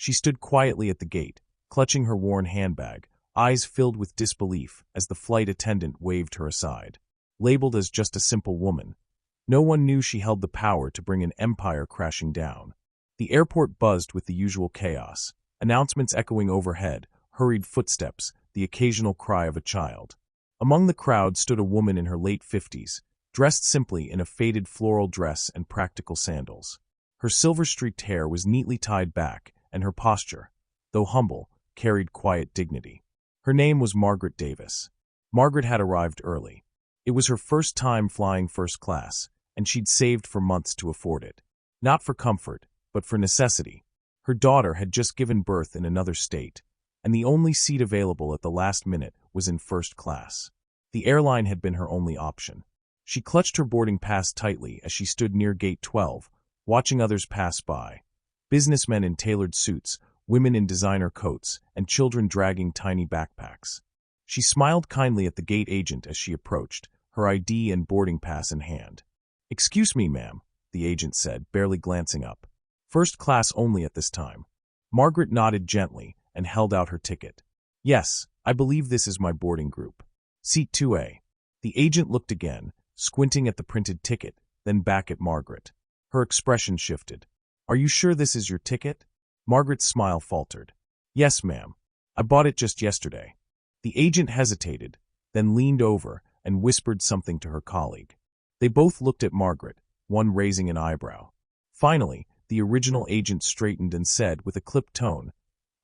She stood quietly at the gate, clutching her worn handbag, eyes filled with disbelief as the flight attendant waved her aside. Labeled as just a simple woman, no one knew she held the power to bring an empire crashing down. The airport buzzed with the usual chaos, announcements echoing overhead, hurried footsteps, the occasional cry of a child. Among the crowd stood a woman in her late 50s, dressed simply in a faded floral dress and practical sandals. Her silver-streaked hair was neatly tied back, and her posture, though humble, carried quiet dignity. Her name was Margaret Davis. Margaret had arrived early. It was her first time flying first class, and she'd saved for months to afford it. Not for comfort, but for necessity. Her daughter had just given birth in another state, and the only seat available at the last minute was in first class. The airline had been her only option. She clutched her boarding pass tightly as she stood near gate 12, watching others pass by. Businessmen in tailored suits, women in designer coats, and children dragging tiny backpacks. She smiled kindly at the gate agent as she approached, her ID and boarding pass in hand. "Excuse me, ma'am," the agent said, barely glancing up. "First class only at this time." Margaret nodded gently and held out her ticket. "Yes, I believe this is my boarding group. Seat 2A. The agent looked again, squinting at the printed ticket, then back at Margaret. Her expression shifted. "Are you sure this is your ticket?" Margaret's smile faltered. "Yes, ma'am. I bought it just yesterday." The agent hesitated, then leaned over and whispered something to her colleague. They both looked at Margaret, one raising an eyebrow. Finally, the original agent straightened and said with a clipped tone,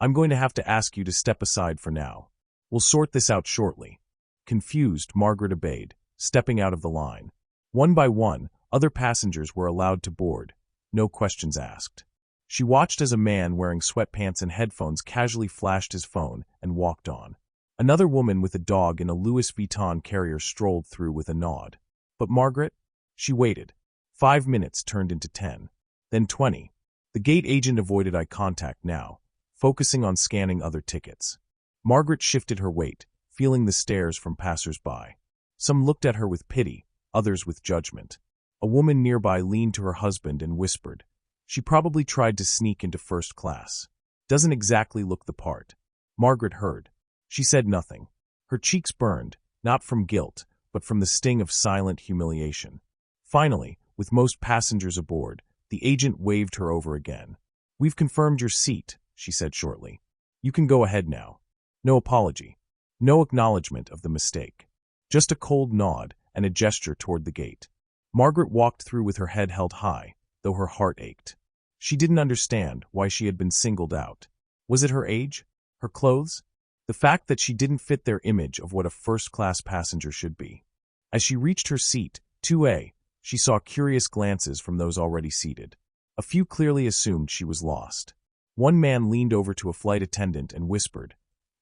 "I'm going to have to ask you to step aside for now. We'll sort this out shortly." Confused, Margaret obeyed, stepping out of the line. One by one, other passengers were allowed to board, no questions asked. She watched as a man wearing sweatpants and headphones casually flashed his phone and walked on. Another woman with a dog in a Louis Vuitton carrier strolled through with a nod. But Margaret? She waited. 5 minutes turned into 10. Then 20. The gate agent avoided eye contact now, focusing on scanning other tickets. Margaret shifted her weight, feeling the stares from passers-by. Some looked at her with pity, others with judgment. A woman nearby leaned to her husband and whispered, "She probably tried to sneak into first class. Doesn't exactly look the part." Margaret heard. She said nothing. Her cheeks burned, not from guilt, but from the sting of silent humiliation. Finally, with most passengers aboard, the agent waved her over again. "We've confirmed your seat," she said shortly. "You can go ahead now." No apology. No acknowledgement of the mistake. Just a cold nod and a gesture toward the gate. Margaret walked through with her head held high, though her heart ached. She didn't understand why she had been singled out. Was it her age? Her clothes? The fact that she didn't fit their image of what a first-class passenger should be. As she reached her seat, 2A, she saw curious glances from those already seated. A few clearly assumed she was lost. One man leaned over to a flight attendant and whispered,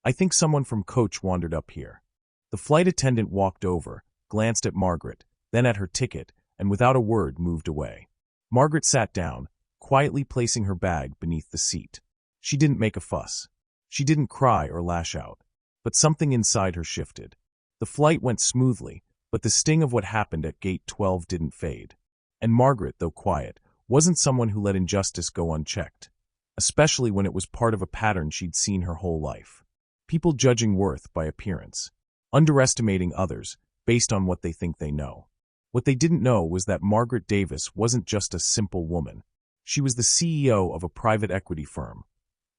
"I think someone from coach wandered up here." The flight attendant walked over, glanced at Margaret, then at her ticket, and without a word moved away. Margaret sat down, quietly placing her bag beneath the seat. She didn't make a fuss. She didn't cry or lash out. But something inside her shifted. The flight went smoothly, but the sting of what happened at gate 12 didn't fade. And Margaret, though quiet, wasn't someone who let injustice go unchecked, especially when it was part of a pattern she'd seen her whole life. People judging worth by appearance, underestimating others based on what they think they know. What they didn't know was that Margaret Davis wasn't just a simple woman. She was the CEO of a private equity firm,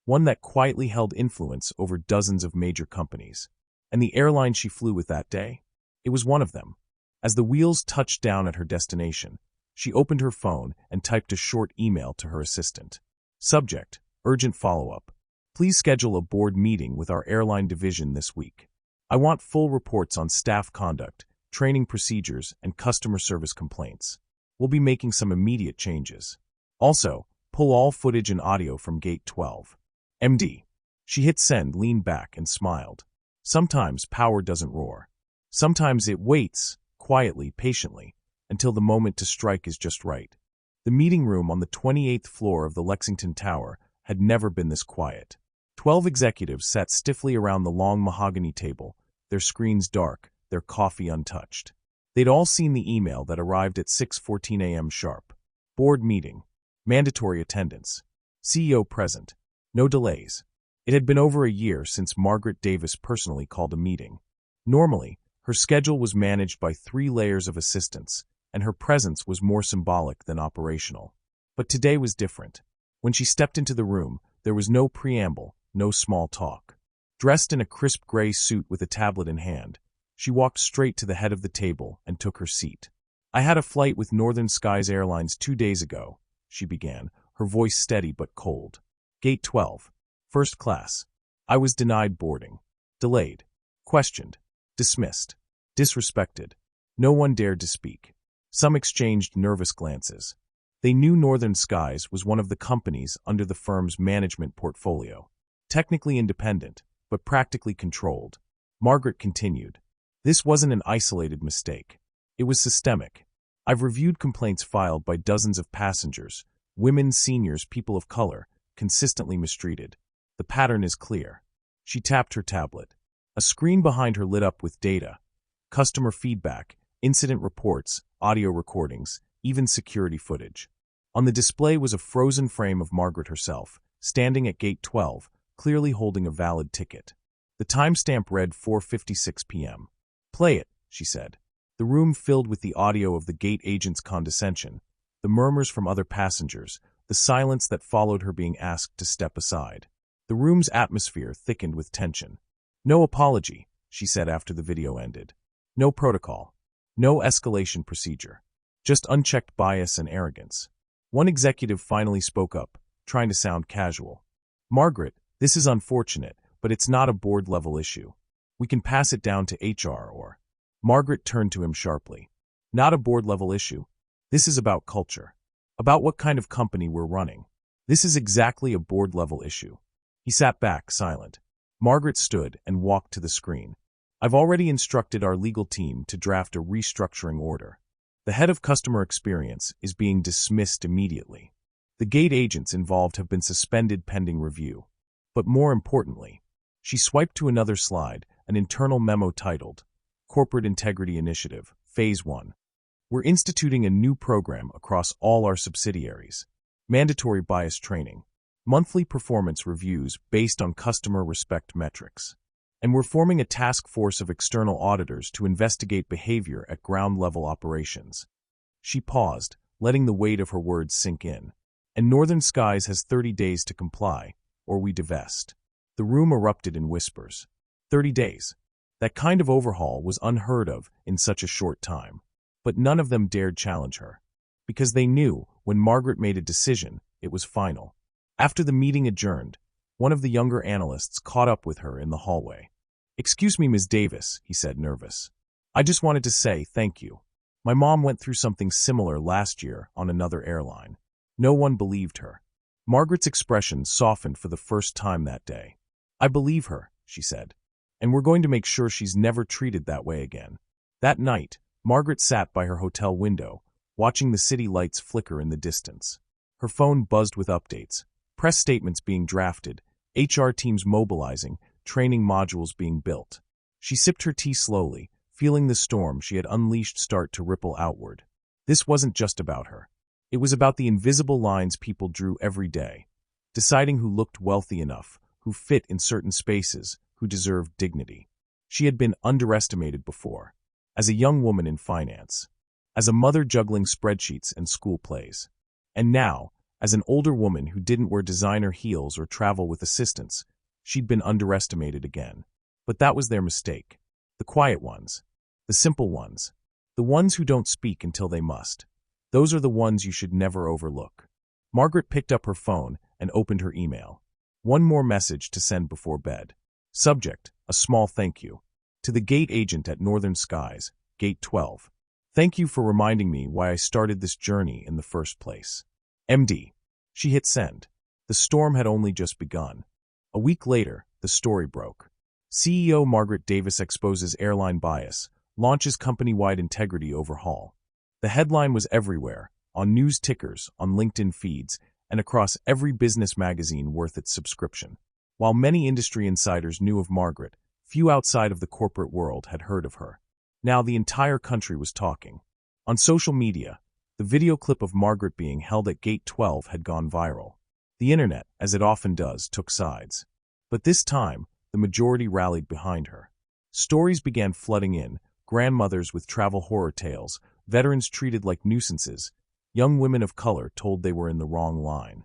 one that quietly held influence over dozens of major companies. And the airline she flew with that day? It was one of them. As the wheels touched down at her destination, she opened her phone and typed a short email to her assistant. Subject: urgent follow-up. Please schedule a board meeting with our airline division this week. I want full reports on staff conduct, training procedures, and customer service complaints. We'll be making some immediate changes. Also, pull all footage and audio from gate 12. MD. She hit send, leaned back, and smiled. Sometimes power doesn't roar. Sometimes it waits, quietly, patiently, until the moment to strike is just right. The meeting room on the 28th floor of the Lexington Tower had never been this quiet. 12 executives sat stiffly around the long mahogany table, their screens dark, their coffee untouched. They'd all seen the email that arrived at 6:14 a.m. sharp. Board meeting. Mandatory attendance. CEO present. No delays. It had been over a year since Margaret Davis personally called a meeting. Normally, her schedule was managed by 3 layers of assistants, and her presence was more symbolic than operational. But today was different. When she stepped into the room, there was no preamble, no small talk. Dressed in a crisp gray suit with a tablet in hand, she walked straight to the head of the table and took her seat. "I had a flight with Northern Skies Airlines 2 days ago," she began, her voice steady but cold. "Gate 12. First class. I was denied boarding. Delayed. Questioned. Dismissed. Disrespected. No one dared to speak. Some exchanged nervous glances. They knew Northern Skies was one of the companies under the firm's management portfolio. Technically independent, but practically controlled. Margaret continued. This wasn't an isolated mistake. It was systemic. I've reviewed complaints filed by dozens of passengers, women, seniors, people of color, consistently mistreated. The pattern is clear. She tapped her tablet. A screen behind her lit up with data, customer feedback, incident reports, audio recordings, even security footage. On the display was a frozen frame of Margaret herself, standing at gate 12, clearly holding a valid ticket. The timestamp read 4:56 p.m. "Play it," she said. The room filled with the audio of the gate agent's condescension, the murmurs from other passengers, the silence that followed her being asked to step aside. The room's atmosphere thickened with tension. "No apology," she said after the video ended. "No protocol. No escalation procedure. Just unchecked bias and arrogance." One executive finally spoke up, trying to sound casual. "Margaret, this is unfortunate, but it's not a board-level issue. We can pass it down to HR or—" Margaret turned to him sharply. "Not a board-level issue. This is about culture. About what kind of company we're running. This is exactly a board-level issue." He sat back, silent. Margaret stood and walked to the screen. "I've already instructed our legal team to draft a restructuring order. The head of customer experience is being dismissed immediately. The gate agents involved have been suspended pending review. But more importantly," she swiped to another slide, an internal memo titled, Corporate Integrity Initiative, Phase 1. "We're instituting a new program across all our subsidiaries. Mandatory bias training. Monthly performance reviews based on customer respect metrics. And we're forming a task force of external auditors to investigate behavior at ground-level operations." She paused, letting the weight of her words sink in. "And Northern Skies has 30 days to comply, or we divest." The room erupted in whispers. 30 days. That kind of overhaul was unheard of in such a short time. But none of them dared challenge her. Because they knew, when Margaret made a decision, it was final. After the meeting adjourned, one of the younger analysts caught up with her in the hallway. "Excuse me, Ms. Davis," he said, nervous. "I just wanted to say thank you. My mom went through something similar last year on another airline." No one believed her. Margaret's expression softened for the first time that day. "I believe her," she said. "And we're going to make sure she's never treated that way again." That night, Margaret sat by her hotel window, watching the city lights flicker in the distance. Her phone buzzed with updates, press statements being drafted, HR teams mobilizing, training modules being built. She sipped her tea slowly, feeling the storm she had unleashed start to ripple outward. This wasn't just about her. It was about the invisible lines people drew every day, deciding who looked wealthy enough, who fit in certain spaces, who deserved dignity. She had been underestimated before, as a young woman in finance, as a mother juggling spreadsheets and school plays. And now, as an older woman who didn't wear designer heels or travel with assistants, she'd been underestimated again. But that was their mistake. The quiet ones. The simple ones. The ones who don't speak until they must. Those are the ones you should never overlook. Margaret picked up her phone and opened her email. One more message to send before bed. Subject, a small thank you. To the gate agent at Northern Skies, Gate 12. Thank you for reminding me why I started this journey in the first place. MD. She hit send. The storm had only just begun. A week later, the story broke. CEO Margaret Davis exposes airline bias, launches company-wide integrity overhaul. The headline was everywhere, on news tickers, on LinkedIn feeds, and across every business magazine worth its subscription. While many industry insiders knew of Margaret, few outside of the corporate world had heard of her. Now the entire country was talking. On social media, the video clip of Margaret being held at Gate 12 had gone viral. The internet, as it often does, took sides. But this time, the majority rallied behind her. Stories began flooding in, grandmothers with travel horror tales, veterans treated like nuisances, young women of color told they were in the wrong line.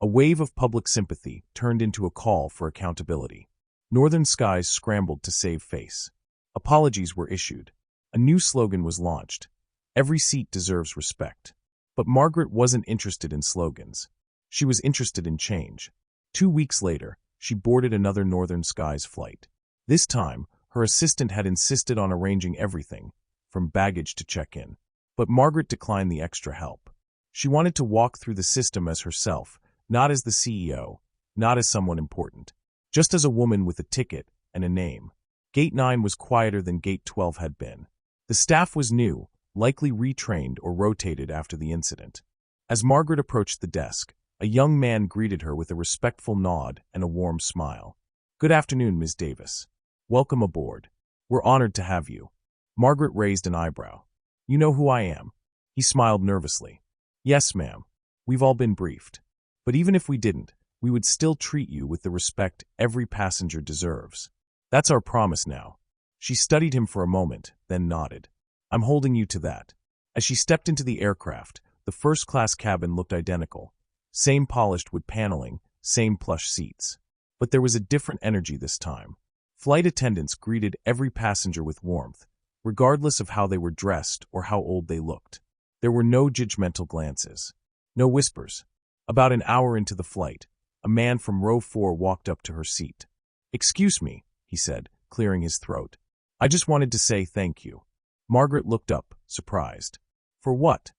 A wave of public sympathy turned into a call for accountability. Northern Skies scrambled to save face. Apologies were issued. A new slogan was launched. Every seat deserves respect. But Margaret wasn't interested in slogans. She was interested in change. 2 weeks later, she boarded another Northern Skies flight. This time, her assistant had insisted on arranging everything, from baggage to check-in. But Margaret declined the extra help. She wanted to walk through the system as herself, not as the CEO, not as someone important, just as a woman with a ticket and a name. Gate 9 was quieter than Gate 12 had been. The staff was new, likely retrained or rotated after the incident. As Margaret approached the desk, a young man greeted her with a respectful nod and a warm smile. "Good afternoon, Ms. Davis. Welcome aboard. We're honored to have you." Margaret raised an eyebrow. "You know who I am?" He smiled nervously. "Yes, ma'am. We've all been briefed. But even if we didn't, we would still treat you with the respect every passenger deserves. That's our promise now." She studied him for a moment, then nodded. "I'm holding you to that." As she stepped into the aircraft, the first-class cabin looked identical. Same polished wood paneling, same plush seats. But there was a different energy this time. Flight attendants greeted every passenger with warmth, regardless of how they were dressed or how old they looked. There were no judgmental glances. No whispers. About an hour into the flight, a man from row 4 walked up to her seat. "Excuse me," he said, clearing his throat. "I just wanted to say thank you." Margaret looked up, surprised. "For what?"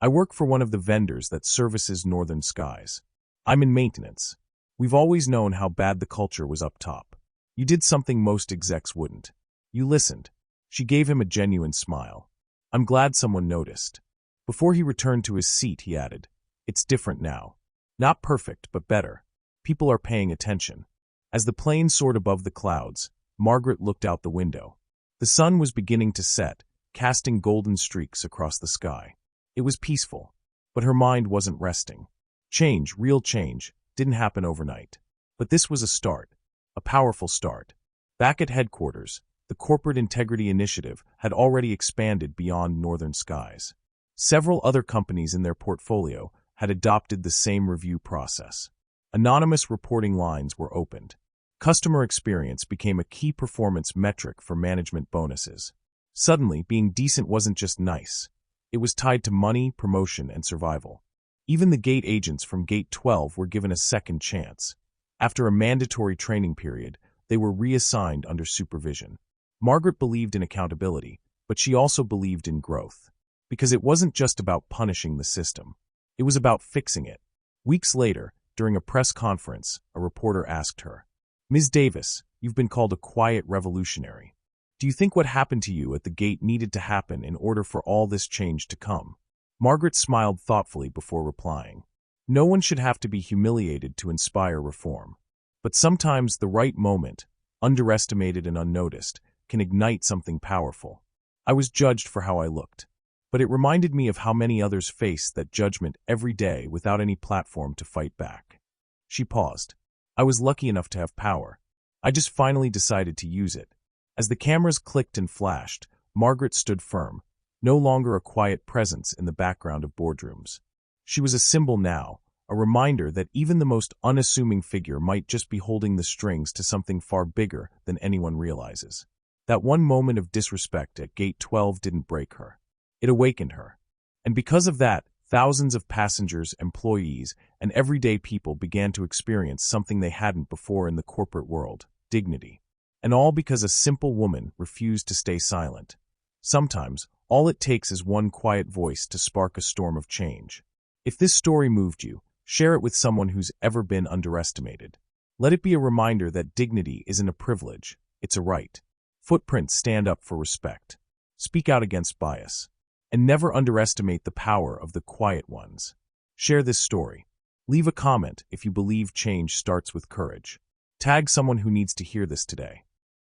"I work for one of the vendors that services Northern Skies. I'm in maintenance. We've always known how bad the culture was up top. You did something most execs wouldn't. You listened." She gave him a genuine smile. "I'm glad someone noticed." Before he returned to his seat, he added, "It's different now. Not perfect, but better. People are paying attention." As the plane soared above the clouds, Margaret looked out the window. The sun was beginning to set, casting golden streaks across the sky. It was peaceful, but her mind wasn't resting. Change, real change, didn't happen overnight. But this was a start, a powerful start. Back at headquarters, the Corporate Integrity Initiative had already expanded beyond Northern Skies. Several other companies in their portfolio had adopted the same review process. Anonymous reporting lines were opened. Customer experience became a key performance metric for management bonuses. Suddenly, being decent wasn't just nice. It was tied to money, promotion, and survival. Even the gate agents from Gate 12 were given a second chance. After a mandatory training period, they were reassigned under supervision. Margaret believed in accountability, but she also believed in growth. Because it wasn't just about punishing the system. It was about fixing it. Weeks later, during a press conference, a reporter asked her, "Ms. Davis, you've been called a quiet revolutionary. Do you think what happened to you at the gate needed to happen in order for all this change to come?" Margaret smiled thoughtfully before replying. "No one should have to be humiliated to inspire reform. But sometimes the right moment, underestimated and unnoticed, can ignite something powerful. I was judged for how I looked. But it reminded me of how many others face that judgment every day without any platform to fight back." She paused. "I was lucky enough to have power. I just finally decided to use it." As the cameras clicked and flashed, Margaret stood firm, no longer a quiet presence in the background of boardrooms. She was a symbol now, a reminder that even the most unassuming figure might just be holding the strings to something far bigger than anyone realizes. That one moment of disrespect at Gate 12 didn't break her. It awakened her. And because of that, thousands of passengers, employees, and everyday people began to experience something they hadn't before in the corporate world: dignity. And all because a simple woman refused to stay silent. Sometimes, all it takes is one quiet voice to spark a storm of change. If this story moved you, share it with someone who's ever been underestimated. Let it be a reminder that dignity isn't a privilege, it's a right. Footprints stand up for respect. Speak out against bias. And never underestimate the power of the quiet ones. Share this story. Leave a comment if you believe change starts with courage. Tag someone who needs to hear this today.